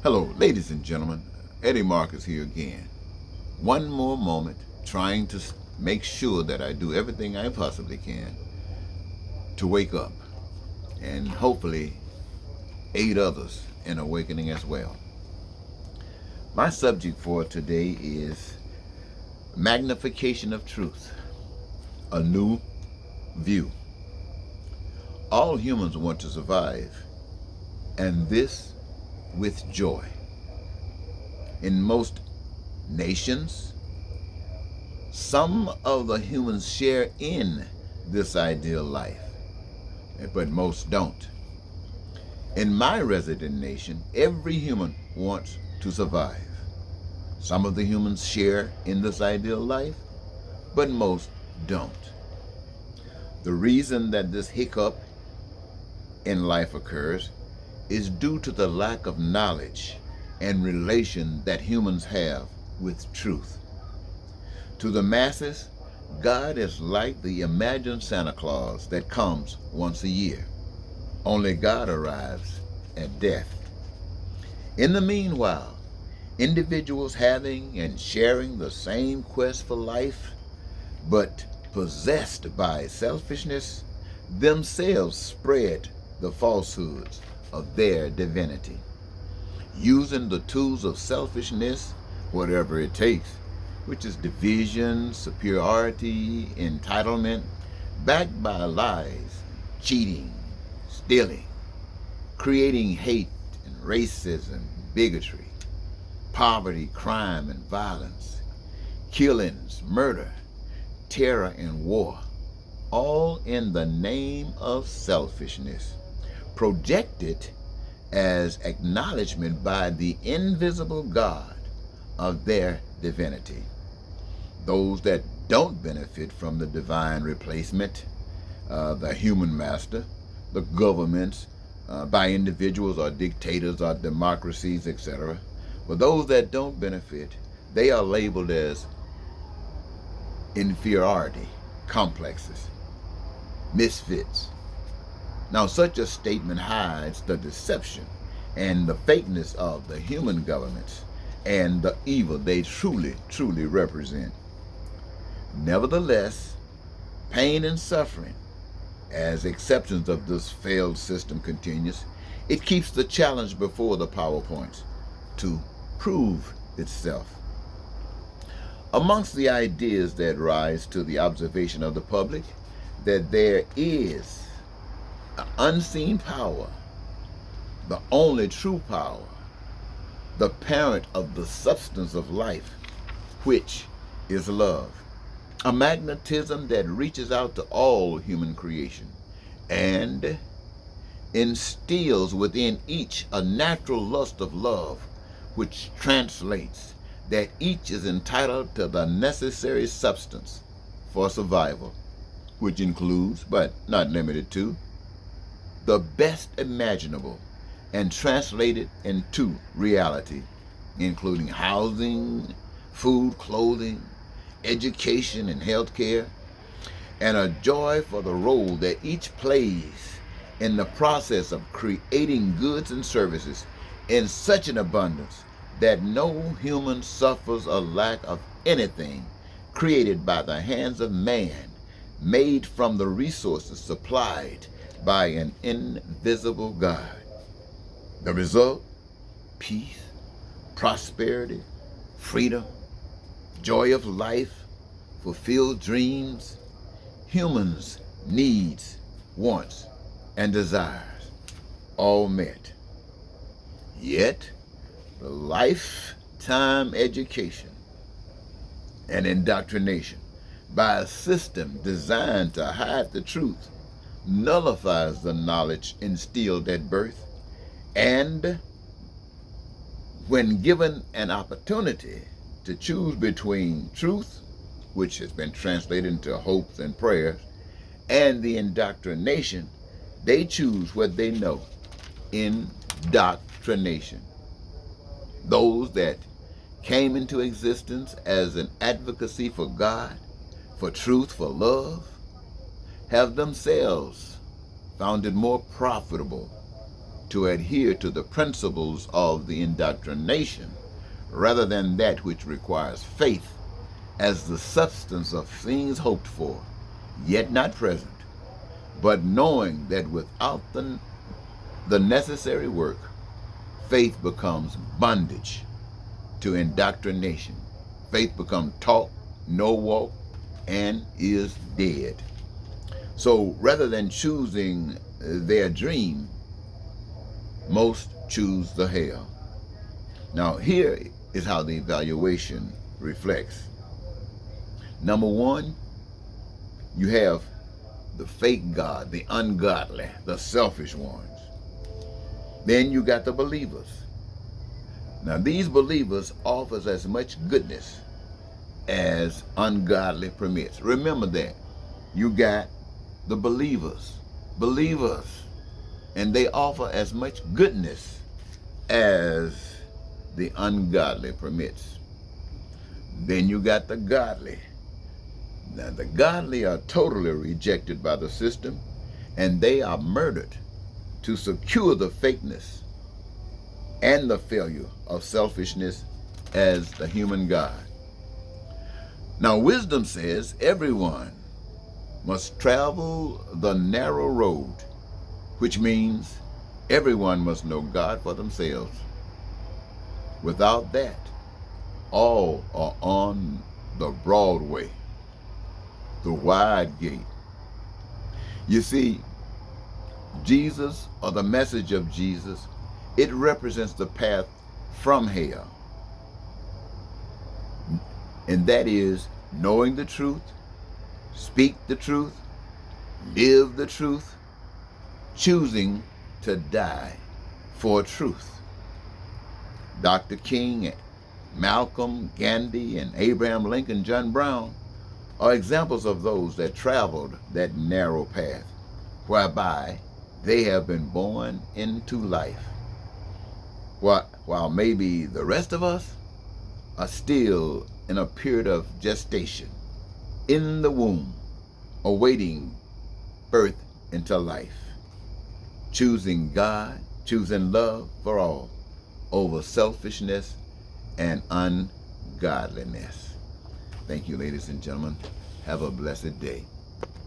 Hello, ladies and gentlemen. Eddie Marcus here again. One more moment trying to make sure that I do everything I possibly can to wake up and hopefully aid others in awakening as well. My subject for today is magnification of truth, a new view. All humans want to survive, and this with joy. In most nations, some of the humans share in this ideal life, but most don't. In my resident nation, every human wants to survive. Some of the humans share in this ideal life, but most don't. The reason that this hiccup in life occurs is due to the lack of knowledge and relation that humans have with truth. To the masses, God is like the imagined Santa Claus that comes once a year. Only God arrives at death. In the meanwhile, individuals having and sharing the same quest for life, but possessed by selfishness, themselves spread the falsehoods of their divinity, using the tools of selfishness, whatever it takes, which is division, superiority, entitlement, backed by lies, cheating, stealing, creating hate and racism, bigotry, poverty, crime, and violence, killings, murder, terror, and war, all in the name of selfishness, projected as acknowledgement by the invisible God of their divinity. Those that don't benefit from the divine replacement, the human master, the governments by individuals or dictators or democracies, etc. But those that don't benefit, they are labeled as inferiority complexes, misfits. Now, such a statement hides the deception and the fakeness of the human governments and the evil they truly represent. Nevertheless, pain and suffering, as exceptions of this failed system continues, it keeps the challenge before the PowerPoints to prove itself. Amongst the ideas that rise to the observation of the public, that there is an unseen power, the only true power, the parent of the substance of life, which is love. A magnetism that reaches out to all human creation and instills within each a natural lust of love, which translates that each is entitled to the necessary substance for survival, which includes, but not limited to, the best imaginable and translated into reality, including housing, food, clothing, education, and healthcare, and a joy for the role that each plays in the process of creating goods and services in such an abundance that no human suffers a lack of anything created by the hands of man, made from the resources supplied by an invisible God. The result? Peace, prosperity, freedom, joy of life, fulfilled dreams, humans' needs, wants, and desires, all met. Yet, the lifetime education and indoctrination by a system designed to hide the truth nullifies the knowledge instilled at birth, and when given an opportunity to choose between truth, which has been translated into hopes and prayers, and the indoctrination, they choose what they know, indoctrination. Those that came into existence as an advocacy for God, for truth, for love, have themselves found it more profitable to adhere to the principles of the indoctrination rather than that which requires faith as the substance of things hoped for, yet not present, but knowing that without the necessary work, faith becomes bondage to indoctrination. Faith becomes talk, no walk, and is dead. So rather than choosing their dream, most choose the hell. Now here is how the evaluation reflects. Number one, you have the fake God, the ungodly, the selfish ones. Then you got the believers. Now these believers offers as much goodness as ungodly permits. Remember that. You got the believers, and they offer as much goodness as the ungodly permits. Then you got the godly. Now the godly are totally rejected by the system, and they are murdered to secure the fakeness and the failure of selfishness as the human God. Now wisdom says everyone must travel the narrow road, which means everyone must know God for themselves. Without that, all are on the broad way, the wide gate. You see, Jesus, or the message of Jesus, it represents the path from hell. And that is knowing the truth, speak the truth, live the truth, choosing to die for truth. Dr. King, Malcolm, Gandhi, and Abraham Lincoln, John Brown are examples of those that traveled that narrow path, whereby they have been born into life, while maybe the rest of us are still in a period of gestation, in the womb, awaiting birth into life, choosing God, choosing love for all over selfishness and ungodliness. Thank you, ladies and gentlemen. Have a blessed day.